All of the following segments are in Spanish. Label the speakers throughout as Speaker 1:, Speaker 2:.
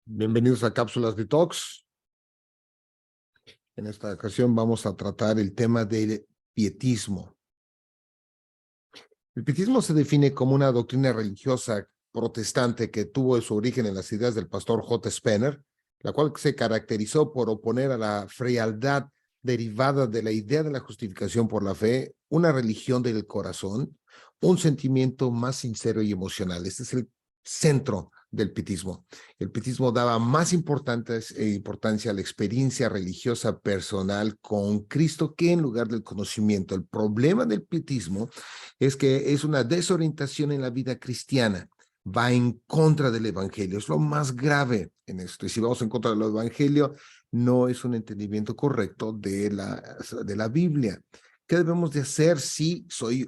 Speaker 1: Bienvenidos a Cápsulas Detox. En esta ocasión vamos a tratar el tema del pietismo. El pietismo se define como una doctrina religiosa protestante que tuvo su origen en las ideas del pastor J. Spener, la cual se caracterizó por oponer a la frialdad derivada de la idea de la justificación por la fe, una religión del corazón, un sentimiento más sincero y emocional. Este es el centro del pietismo. El pietismo daba más importancia a la experiencia religiosa personal con Cristo que en lugar del conocimiento. El problema del pietismo es que es una desorientación en la vida cristiana. Va en contra del evangelio. Es lo más grave en esto. Y si vamos en contra del evangelio, no es un entendimiento correcto de la Biblia. ¿Qué debemos de hacer si soy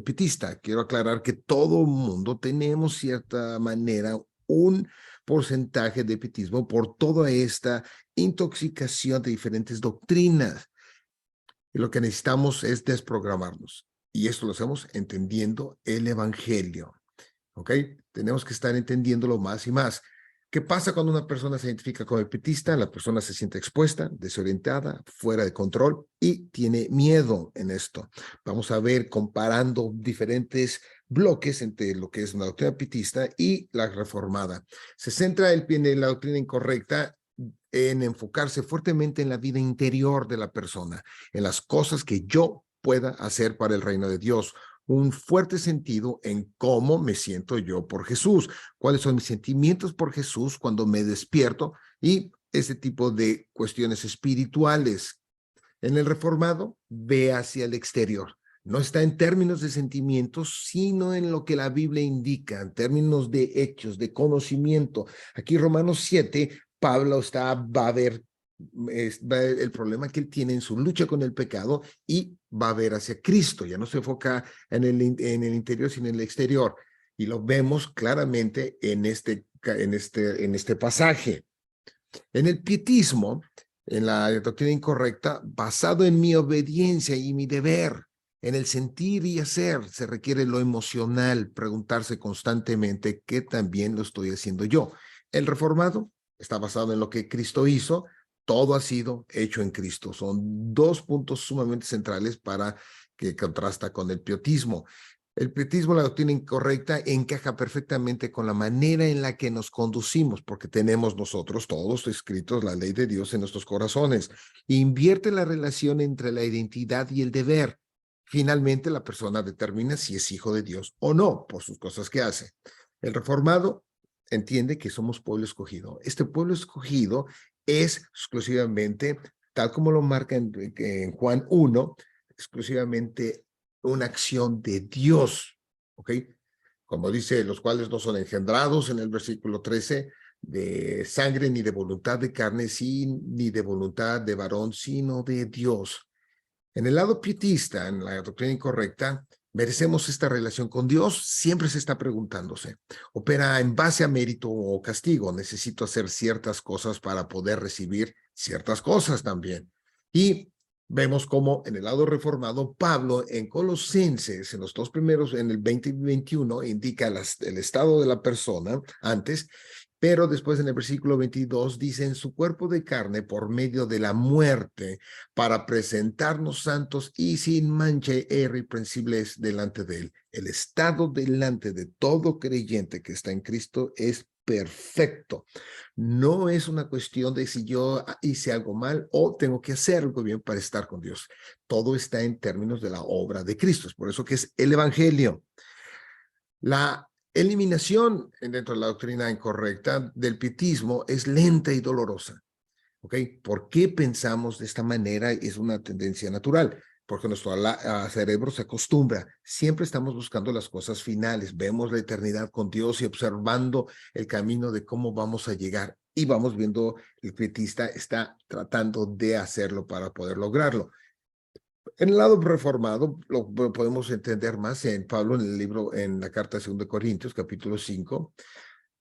Speaker 1: pietista? Quiero aclarar que todo mundo tenemos cierta manera un porcentaje de pietismo por toda esta intoxicación de diferentes doctrinas. Y lo que necesitamos es desprogramarnos. Y esto lo hacemos entendiendo el evangelio. ¿Ok? Tenemos que estar entendiéndolo más y más. ¿Qué pasa cuando una persona se identifica como pietista? La persona se siente expuesta, desorientada, fuera de control y tiene miedo en esto. Vamos a ver comparando diferentes bloques entre lo que es una doctrina pietista y la reformada. Se centra en la doctrina incorrecta en enfocarse fuertemente en la vida interior de la persona, en las cosas que yo pueda hacer para el reino de Dios. Un fuerte sentido en cómo me siento yo por Jesús, cuáles son mis sentimientos por Jesús cuando me despierto y ese tipo de cuestiones espirituales. En el reformado, ve hacia el exterior. No está en términos de sentimientos, sino en lo que la Biblia indica, en términos de hechos, de conocimiento. Aquí Romanos 7, Pablo va a ver el problema que él tiene en su lucha con el pecado y va a ver hacia Cristo. Ya no se enfoca en el interior, sino en el exterior. Y lo vemos claramente en este pasaje. En el pietismo, en la doctrina incorrecta, basado en mi obediencia y mi deber, en el sentir y hacer, se requiere lo emocional, preguntarse constantemente qué también lo estoy haciendo yo. El reformado está basado en lo que Cristo hizo, todo ha sido hecho en Cristo. Son dos puntos sumamente centrales para que contrasta con el pietismo. El pietismo, la doctrina incorrecta, encaja perfectamente con la manera en la que nos conducimos, porque tenemos nosotros todos escritos la ley de Dios en nuestros corazones. Invierte la relación entre la identidad y el deber. Finalmente, la persona determina si es hijo de Dios o no por sus cosas que hace. El reformado entiende que somos pueblo escogido. Este pueblo escogido es exclusivamente, tal como lo marca en Juan 1, exclusivamente una acción de Dios, ¿ok? Como dice, los cuales no son engendrados en el versículo 13, de sangre ni de voluntad de carne, ni de voluntad de varón, sino de Dios. En el lado pietista, en la doctrina incorrecta, merecemos esta relación con Dios, siempre se está preguntándose, ¿opera en base a mérito o castigo? Necesito hacer ciertas cosas para poder recibir ciertas cosas también. Y vemos cómo en el lado reformado, Pablo en Colosenses, en los dos primeros, en el 20 y 21, indica el estado de la persona antes, pero después en el versículo 22 dice, en su cuerpo de carne por medio de la muerte, para presentarnos santos y sin mancha e irreprensibles delante de él. El estado delante de todo creyente que está en Cristo es perfecto. No es una cuestión de si yo hice algo mal o tengo que hacer algo bien para estar con Dios. Todo está en términos de la obra de Cristo. Es por eso que es el evangelio. La eliminación dentro de la doctrina incorrecta del pietismo es lenta y dolorosa. ¿Ok? ¿Por qué pensamos de esta manera? Es una tendencia natural, porque nuestro cerebro se acostumbra. Siempre estamos buscando las cosas finales. Vemos la eternidad con Dios y observando el camino de cómo vamos a llegar. Y vamos viendo, el pietista está tratando de hacerlo para poder lograrlo. En el lado reformado, lo podemos entender más en Pablo, en el libro, en la carta de 2 Corintios, capítulo 5.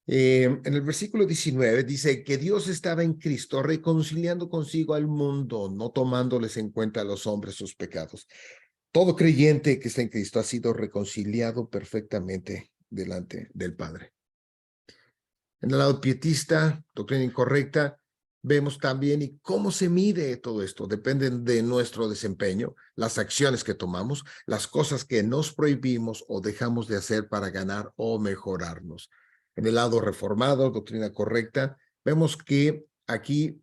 Speaker 1: En el versículo 19 dice que Dios estaba en Cristo reconciliando consigo al mundo, no tomándoles en cuenta a los hombres sus pecados. Todo creyente que está en Cristo ha sido reconciliado perfectamente delante del Padre. En el lado pietista, doctrina incorrecta, vemos también y cómo se mide todo esto. Dependen de nuestro desempeño, las acciones que tomamos, las cosas que nos prohibimos o dejamos de hacer para ganar o mejorarnos. En el lado reformado, doctrina correcta, vemos que aquí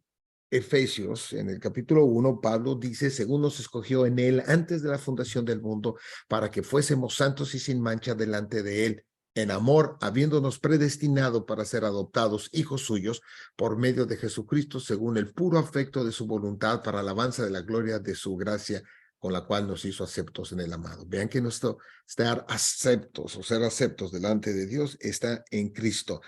Speaker 1: Efesios, en el capítulo 1, Pablo dice, según nos escogió en él antes de la fundación del mundo, para que fuésemos santos y sin mancha delante de él, en amor, habiéndonos predestinado para ser adoptados hijos suyos por medio de Jesucristo, según el puro afecto de su voluntad, para alabanza de la gloria de su gracia, con la cual nos hizo aceptos en el amado. Vean que nuestro estar aceptos o ser aceptos delante de Dios está en Cristo.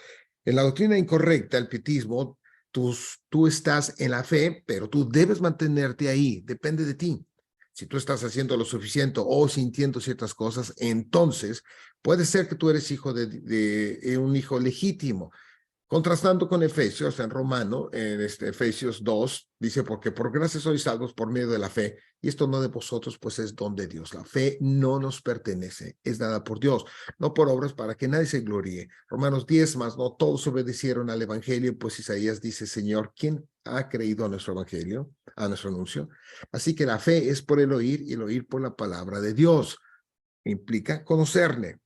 Speaker 1: En la doctrina incorrecta, el pietismo, tú estás en la fe, pero tú debes mantenerte ahí, depende de ti. Si tú estás haciendo lo suficiente o sintiendo ciertas cosas, entonces puede ser que tú eres hijo de un hijo legítimo. Contrastando con Efesios, en Romano, en Efesios 2, dice, porque por gracia sois salvos por medio de la fe, y esto no de vosotros, pues es don de Dios. La fe no nos pertenece, es dada por Dios, no por obras para que nadie se gloríe. Romanos 10, más no todos obedecieron al evangelio, pues Isaías dice, Señor, ¿quién ha creído a nuestro evangelio, a nuestro anuncio? Así que la fe es por el oír y el oír por la palabra de Dios. Implica conocerle.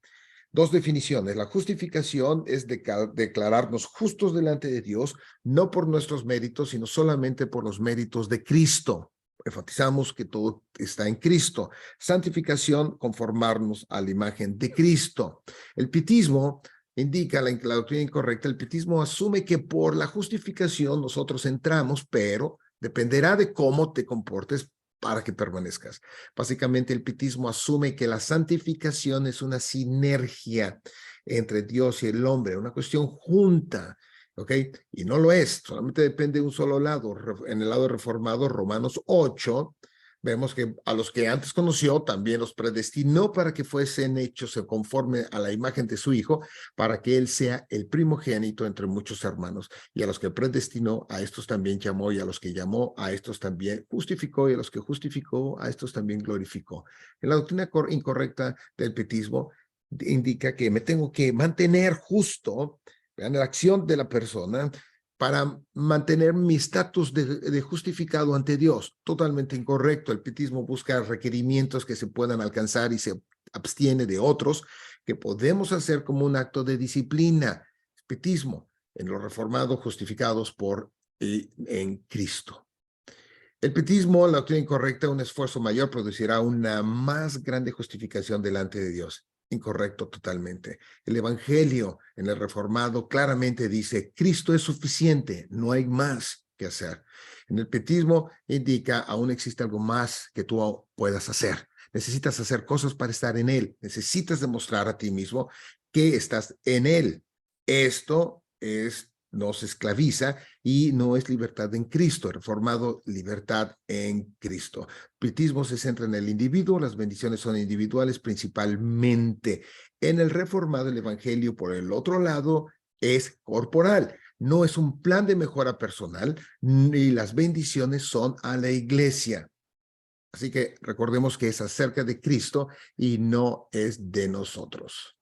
Speaker 1: Dos definiciones. La justificación es declararnos justos delante de Dios, no por nuestros méritos, sino solamente por los méritos de Cristo. Enfatizamos que todo está en Cristo. Santificación, conformarnos a la imagen de Cristo. El pietismo indica la doctrina incorrecta. El pietismo asume que por la justificación nosotros entramos, pero dependerá de cómo te comportes para que permanezcas. Básicamente el pietismo asume que la santificación es una sinergia entre Dios y el hombre, una cuestión junta, ¿ok? Y no lo es, solamente depende de un solo lado. En el lado reformado, Romanos 8, vemos que a los que antes conoció también los predestinó para que fuesen hechos conforme a la imagen de su Hijo, para que Él sea el primogénito entre muchos hermanos. Y a los que predestinó, a estos también llamó, y a los que llamó, a estos también justificó, y a los que justificó, a estos también glorificó. En la doctrina incorrecta del pietismo indica que me tengo que mantener justo, vean, la acción de la persona, para mantener mi estatus de justificado ante Dios. Totalmente incorrecto. El pietismo busca requerimientos que se puedan alcanzar y se abstiene de otros que podemos hacer como un acto de disciplina. Pietismo, en lo reformado, justificados por en Cristo. El pietismo, la doctrina incorrecta, un esfuerzo mayor producirá una más grande justificación delante de Dios. Incorrecto totalmente. El evangelio en el reformado claramente dice, Cristo es suficiente, no hay más que hacer. En el pietismo indica, aún existe algo más que tú puedas hacer. Necesitas hacer cosas para estar en Él. Necesitas demostrar a ti mismo que estás en Él. Esto nos esclaviza y no es libertad en Cristo. Reformado, libertad en Cristo. Pietismo se centra en el individuo, las bendiciones son individuales principalmente. En el reformado, el evangelio, por el otro lado, es corporal. No es un plan de mejora personal, ni las bendiciones son a la iglesia. Así que recordemos que es acerca de Cristo y no es de nosotros.